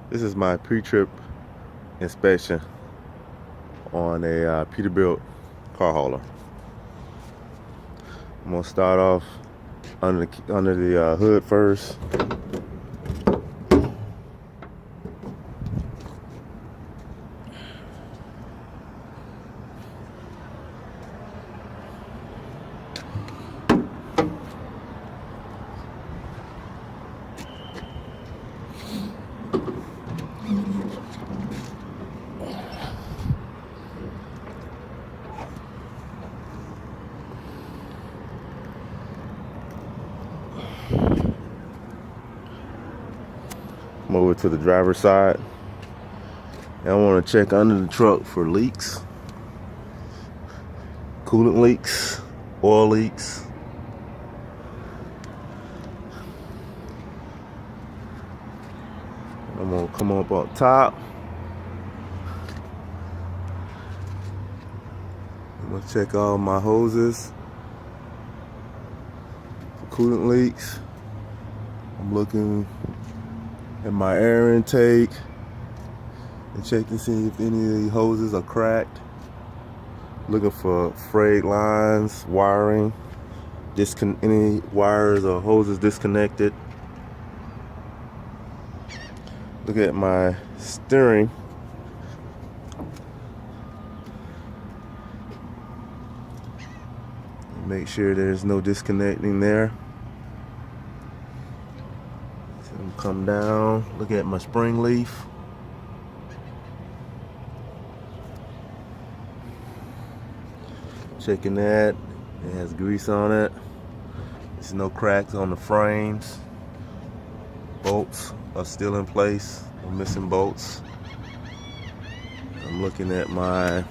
This is my pre-trip inspection on a Peterbilt car hauler. I'm gonna start off under the hood first. I'm over to the driver's side. And I want to check under the truck for leaks, coolant leaks, oil leaks. I'm gonna come up on top. I'm gonna check all my hoses for coolant leaks. I'm looking at my air intake and check to see if any of the hoses are cracked. Looking for frayed lines, wiring, any wires or hoses disconnected. Look at my steering. Make sure there's no disconnecting there. Come down, look at my spring leaf. Checking that, it has grease on it. There's no cracks on the frames. Bolts are still in place, no missing bolts. I'm looking at my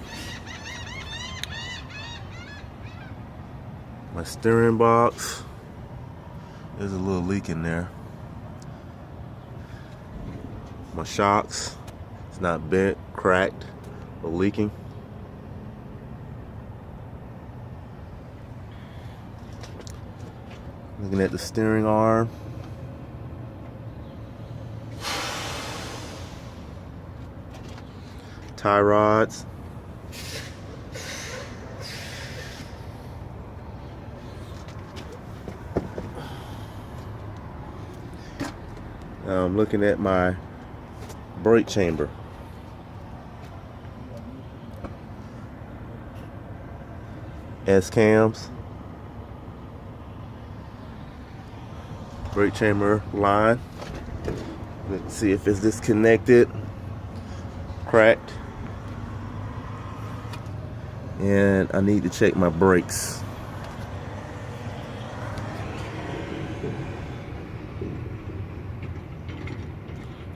steering box. There's a little leak in there. My shocks, it's not bent, cracked, or leaking. Looking at the steering arm. Tie rods. Now I'm looking at my brake chamber. S-cams. Brake chamber line. Let's see if it's disconnected, cracked. And I need to check my brakes.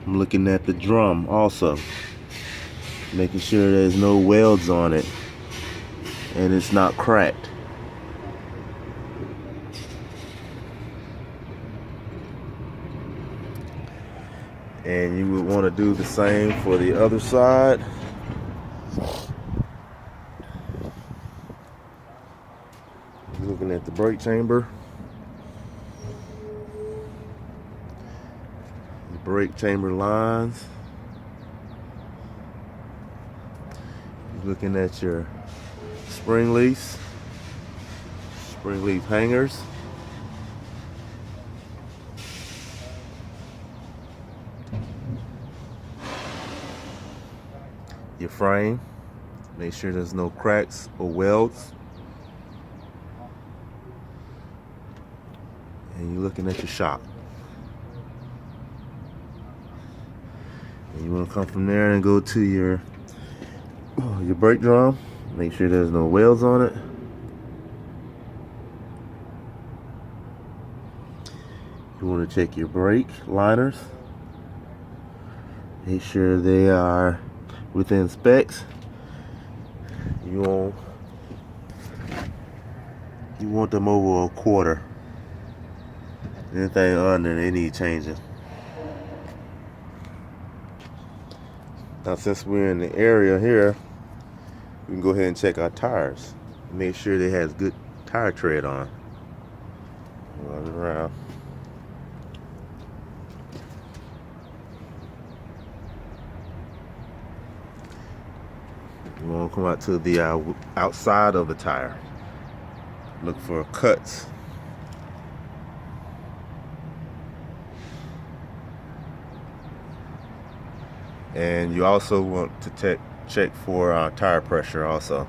I'm looking at the drum also, making sure there's no welds on it and it's not cracked. And you would want to do the same for the other side. Looking at the brake chamber. The brake chamber lines. Looking at your spring leaf hangers. Your frame, make sure there's no cracks or welds. And you're looking at your shock. And you want to come from there and go to your brake drum. Make sure there's no welds on it. You want to check your brake liners. Make sure they are within specs. You want them over a quarter. Anything under, they need changing. Now since we're in the area here, we can go ahead and check our tires. Make sure they has good tire tread on. Run around. You want to come out to the outside of the tire. Look for cuts. And you also want to check for tire pressure also.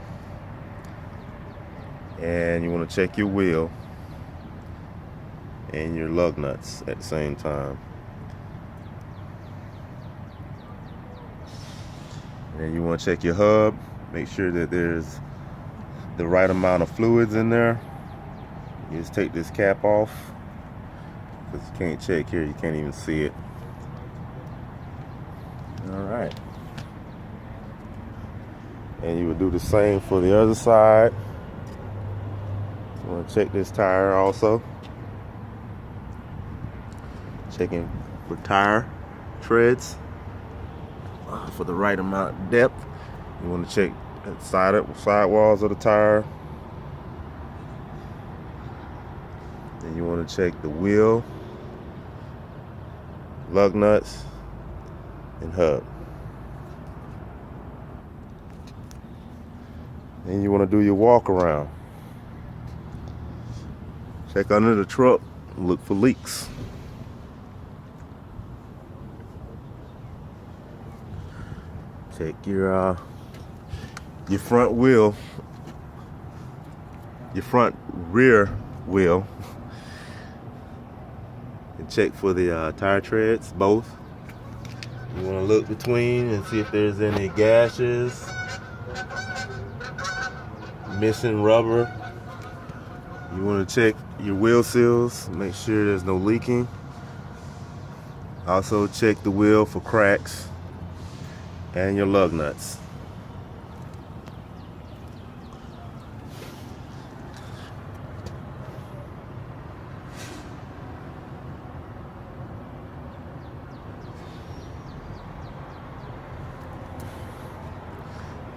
And you want to check your wheel and your lug nuts at the same time. And you want to check your hub, make sure that there's the right amount of fluids in there. You just take this cap off, because you can't check here, you can't even see it. Alright. And you would do the same for the other side. You want to check this tire also. Checking for tire treads for the right amount of depth. You want to check the side walls of the tire. Then you want to check the wheel, lug nuts, and hub. Then you want to do your walk around. Check under the truck and look for leaks. Check your front wheel, your front rear wheel, and check for the tire treads, both. You want to look between and see if there's any gashes, missing rubber. You want to check your wheel seals, make sure there's no leaking. Also check the wheel for cracks and your lug nuts.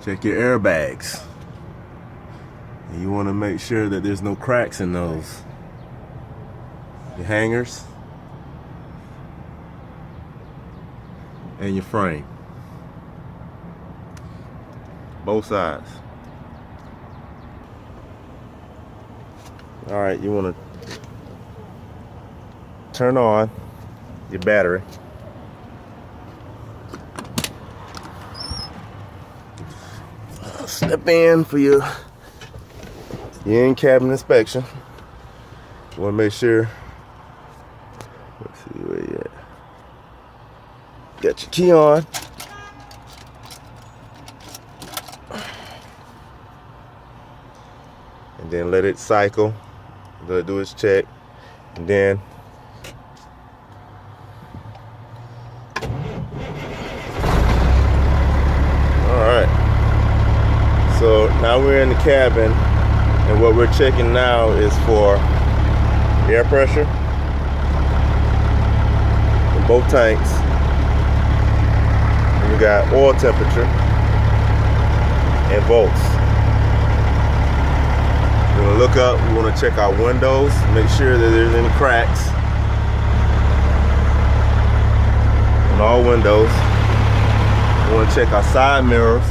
Check your airbags. And you want to make sure that there's no cracks in those. Your hangers and your frame. Both sides. Alright, you want to turn on your battery. Step in for your in-cabin inspection. You want to make sure, let's see where you at. Got your key on. And then let it cycle. Let it do its check. And then so now we're in the cabin, and what we're checking now is for air pressure in both tanks. And we got oil temperature and volts. We're gonna look up, we wanna check our windows, make sure that there's any cracks on all windows. We wanna check our side mirrors.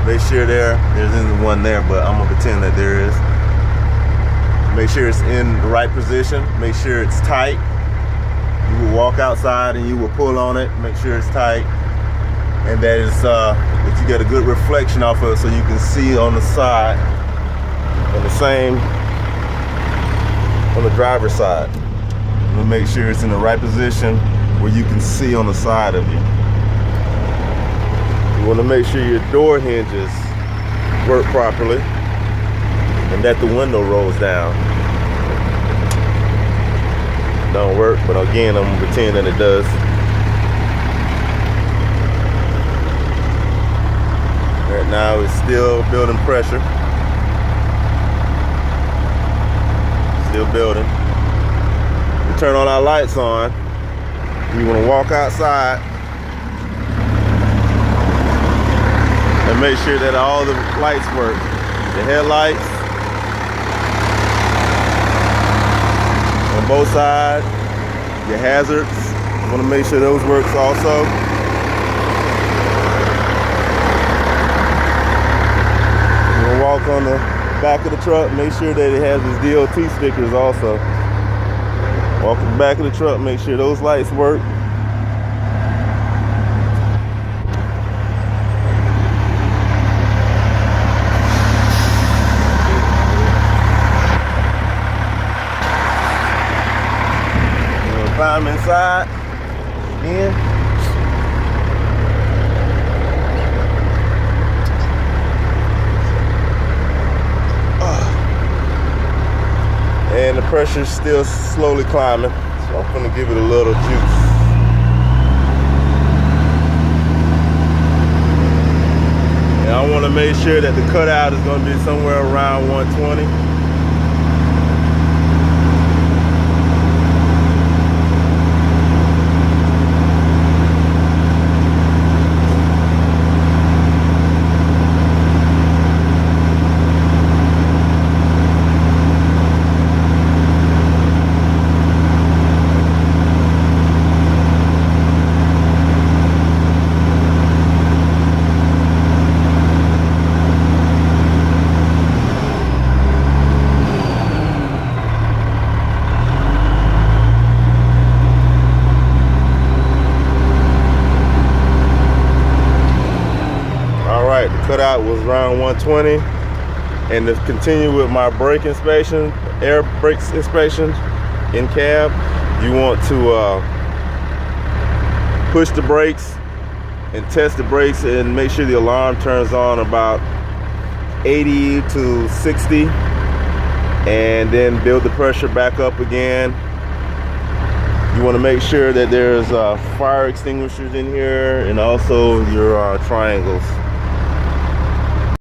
Make sure there isn't one there, but I'm gonna pretend that there is. Make sure it's in the right position. Make sure it's tight. You will walk outside and you will pull on it. Make sure it's tight, and that is that you get a good reflection off of it, so you can see on the side, and the same on the driver's side. I'm gonna make sure it's in the right position where you can see on the side of you. You want to make sure your door hinges work properly and that the window rolls down. Don't work, but again, I'm going to pretend that it does. Right now it's still building pressure. Still building. We turn all our lights on. You want to walk outside and make sure that all the lights work. The headlights on both sides, your hazards, you want to make sure those works also. walk on the back of the truck, make sure that it has its DOT stickers also. Walk on the back of the truck, make sure those lights work. Climb inside, in. And the pressure's still slowly climbing, so I'm gonna give it a little juice. And I wanna make sure that the cutout is gonna be somewhere around 120. The cutout was around 120, and to continue with my brake inspection, air brakes inspection in cab, you want to push the brakes and test the brakes and make sure the alarm turns on about 80 to 60, and then build the pressure back up again. You want to make sure that there's fire extinguishers in here, and also your triangles.